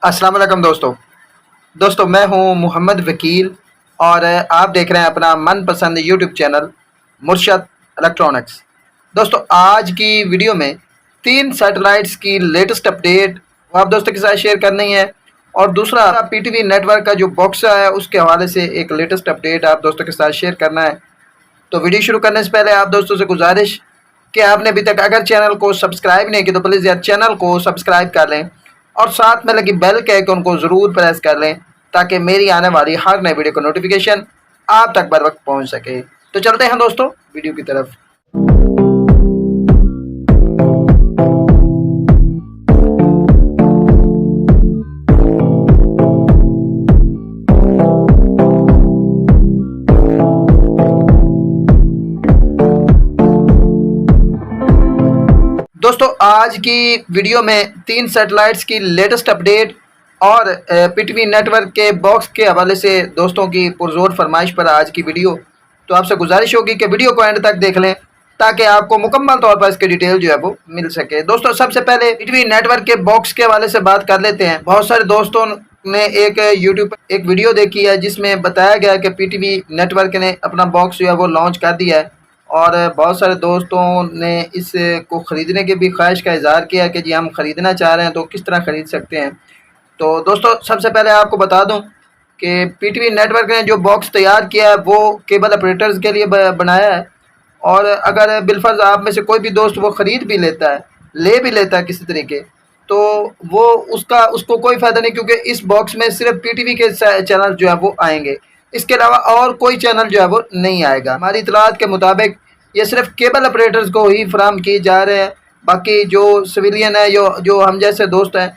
अस्सलाम वालेकुम दोस्तों मैं हूं मोहम्मद वकील और आप देख रहे हैं अपना मनपसंद यूट्यूब चैनल मुर्शद इलेक्ट्रॉनिक्स। दोस्तों आज की वीडियो में 3 सैटेलाइट्स की लेटेस्ट अपडेट आप दोस्तों के साथ शेयर करनी है और दूसरा पीटीवी नेटवर्क का जो बॉक्स है उसके हवाले से एक लेटेस्ट अपडेट आप दोस्तों के साथ शेयर करना है। तो वीडियो शुरू करने से पहले आप दोस्तों से गुजारिश कि आपने अभी तक अगर चैनल को सब्सक्राइब नहीं किया तो प्लीज़ यार चैनल को सब्सक्राइब कर लें और साथ में लगी बेल के आइकन को ज़रूर प्रेस कर लें ताकि मेरी आने वाली हर नई वीडियो का नोटिफिकेशन आप तक बर वक्त पहुँच सके। तो चलते हैं दोस्तों वीडियो की तरफ। दोस्तों आज की वीडियो में 3 सैटेलाइट्स की लेटेस्ट अपडेट और पीटीवी नेटवर्क के बॉक्स के हवाले से दोस्तों की पुरजोर फरमाइश पर आज की वीडियो। तो आपसे गुजारिश होगी कि वीडियो को एंड तक देख लें ताकि आपको मुकम्मल तौर पर इसकी डिटेल जो है वो मिल सके। दोस्तों सबसे पहले पीटीवी नेटवर्क के बॉक्स के हवाले से बात कर लेते हैं। बहुत सारे दोस्तों ने एक यूट्यूब पर एक वीडियो देखी है जिसमें बताया गया कि पीटीवी नेटवर्क ने अपना बॉक्स जो है वो लॉन्च कर दिया है और बहुत सारे दोस्तों ने इसको ख़रीदने की भी ख्वाहिश का इज़हार किया कि जी हम ख़रीदना चाह रहे हैं तो किस तरह ख़रीद सकते हैं। तो दोस्तों सबसे पहले आपको बता दूं कि पीटीवी नेटवर्क ने जो बॉक्स तैयार किया है वो केबल ऑपरेटर्स के लिए बनाया है और अगर बिलफर्ज आप में से कोई भी दोस्त वो ख़रीद भी लेता है ले भी लेता है किसी तरीके तो वो उसको कोई फ़ायदा नहीं, क्योंकि इस बॉक्स में सिर्फ पीटीवी के चैनल जो है वो आएंगे, इसके अलावा और कोई चैनल जो है वो नहीं आएगा। हमारी इतलात के मुताबिक ये सिर्फ केबल ऑपरेटर्स को ही फराहम किए जा रहे हैं, बाकी जो सिविलियन है जो हम जैसे दोस्त हैं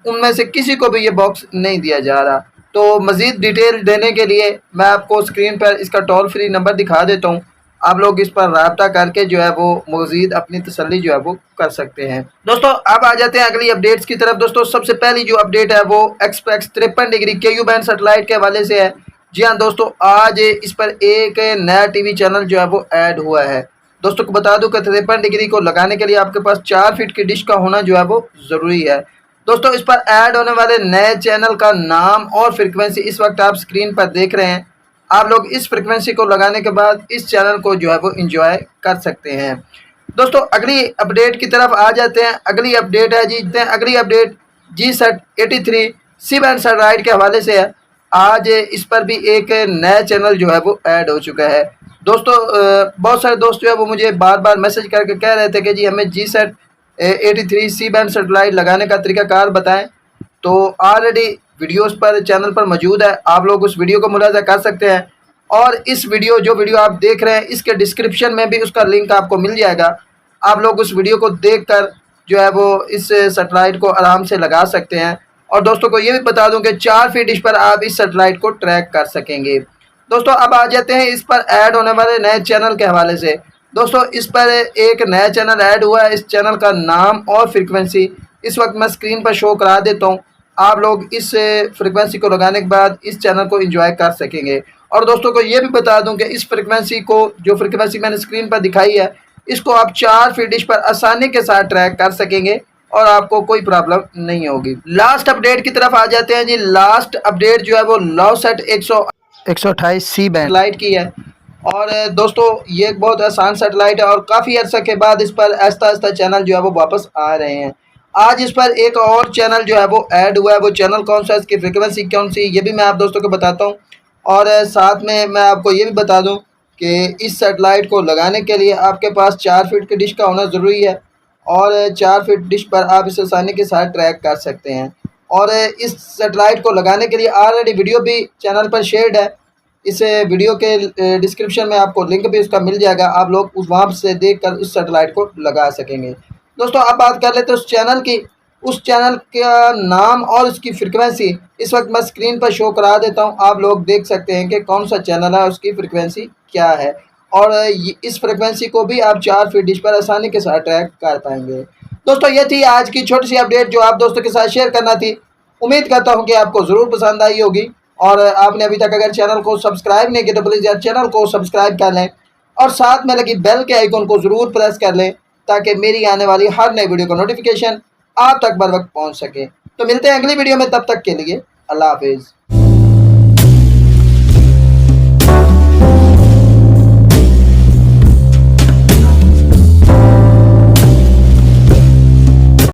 उनमें से किसी को भी ये बॉक्स नहीं दिया जा रहा। तो मज़ीद डिटेल देने के लिए मैं आपको स्क्रीन पर इसका टोल फ्री नंबर दिखा देता हूँ, आप लोग इस पर रब्ता करके जो है वो मज़ीद अपनी तसल्ली जो है वो कर सकते हैं। दोस्तों अब आ जाते हैं अगली अपडेट्स की तरफ। दोस्तों सबसे पहली जो अपडेट है वो express 53 degree KU band satellite के हवाले से है। जी हाँ दोस्तों, आज इस पर एक नया टीवी चैनल जो है वो ऐड हुआ है। दोस्तों को बता दूं कि 53 डिग्री को लगाने के लिए आपके पास 4 फीट की डिश का होना जो है वो ज़रूरी है। दोस्तों इस पर ऐड होने वाले नए चैनल का नाम और फ्रिक्वेंसी इस वक्त आप स्क्रीन पर देख रहे हैं। आप लोग इस फ्रिक्वेंसी को लगाने के बाद इस चैनल को जो है वो इंजॉय कर सकते हैं। दोस्तों अगली अपडेट की तरफ आ जाते हैं। अगली अपडेट है अगली अपडेट G-SAT 83 सी बैंड सैटेलाइट के हवाले से है। आज इस पर भी एक नया चैनल जो है वो ऐड हो चुका है। दोस्तों बहुत सारे दोस्त जो है वो मुझे बार बार मैसेज करके कह रहे थे कि जी हमें G-SAT 83 सी बैंड सेटेलाइट लगाने का तरीकाकार बताएं। तो ऑलरेडी वीडियोस पर चैनल पर मौजूद है, आप लोग उस वीडियो को मुलाजा कर सकते हैं और इस जो वीडियो आप देख रहे हैं इसके डिस्क्रिप्शन में भी उसका लिंक आपको मिल जाएगा। आप लोग उस वीडियो को देखकर जो है वो इस सेटेलाइट को आराम से लगा सकते हैं। और दोस्तों को ये भी बता दूं कि 4 फीट डिश पर आप इस सेटेलाइट को ट्रैक कर सकेंगे। दोस्तों अब आ जाते हैं इस पर ऐड होने वाले नए चैनल के हवाले से। दोस्तों इस पर एक नया चैनल ऐड हुआ है, इस चैनल का नाम और फ्रिक्वेंसी इस वक्त मैं स्क्रीन पर शो करा देता हूँ। आप लोग इस फ्रिक्वेंसी को लगाने के बाद इस चैनल को एंजॉय कर सकेंगे। और दोस्तों को ये भी बता दूं कि इस फ्रिक्वेंसी को जो फ्रिक्वेंसी मैंने स्क्रीन पर दिखाई है इसको आप 4 फीट डिश पर आसानी के साथ ट्रैक कर सकेंगे और आपको कोई प्रॉब्लम नहीं होगी। लास्ट अपडेट की तरफ आ जाते हैं जी। लास्ट अपडेट जो है वो लवसेट 128 सी बैंड लाइट की है और दोस्तों ये एक बहुत आसान सेटेलाइट है और काफ़ी अर्सा के बाद इस पर आहिस्ता आहिस्ता चैनल जो है वो वापस आ रहे हैं। आज इस पर एक और चैनल जो है वो ऐड हुआ है। वो चैनल कौन सा है, इसकी फ्रिक्वेंसी कौन सी, ये भी मैं आप दोस्तों को बताता हूँ। और साथ में मैं आपको ये भी बता दूँ कि इस सेटेलाइट को लगाने के लिए आपके पास 4 फीट की डिश का होना ज़रूरी है और 4 फीट डिश पर आप इसे आसानी के साथ ट्रैक कर सकते हैं। और इस सेटेलाइट को लगाने के लिए ऑलरेडी वीडियो भी चैनल पर शेयर्ड है। इस वीडियो के डिस्क्रिप्शन में आपको लिंक भी उसका मिल जाएगा, आप लोग वहाँ से देखकर उस सेटेलाइट को लगा सकेंगे। दोस्तों अब बात कर लेते हैं उस चैनल की। उस चैनल का नाम और उसकी फ्रिक्वेंसी इस वक्त मैं स्क्रीन पर शो करा देता हूँ, आप लोग देख सकते हैं कि कौन सा चैनल है, उसकी फ्रिक्वेंसी क्या है और इस फ्रिक्वेंसी को भी आप 4 फीट डिश पर आसानी के साथ ट्रैक कर पाएंगे। दोस्तों ये थी आज की छोटी सी अपडेट जो आप दोस्तों के साथ शेयर करना थी। उम्मीद करता हूँ कि आपको ज़रूर पसंद आई होगी और आपने अभी तक अगर चैनल को सब्सक्राइब नहीं किया तो प्लीज़ यार चैनल को सब्सक्राइब कर लें और साथ में लगी बेल के आइकन को ज़रूर प्रेस कर लें ताकि मेरी आने वाली हर नई वीडियो का नोटिफिकेशन आप तक बर वक्त पहुँच सके। तो मिलते हैं अगली वीडियो में, तब तक के लिए अल्लाह हाफिज़।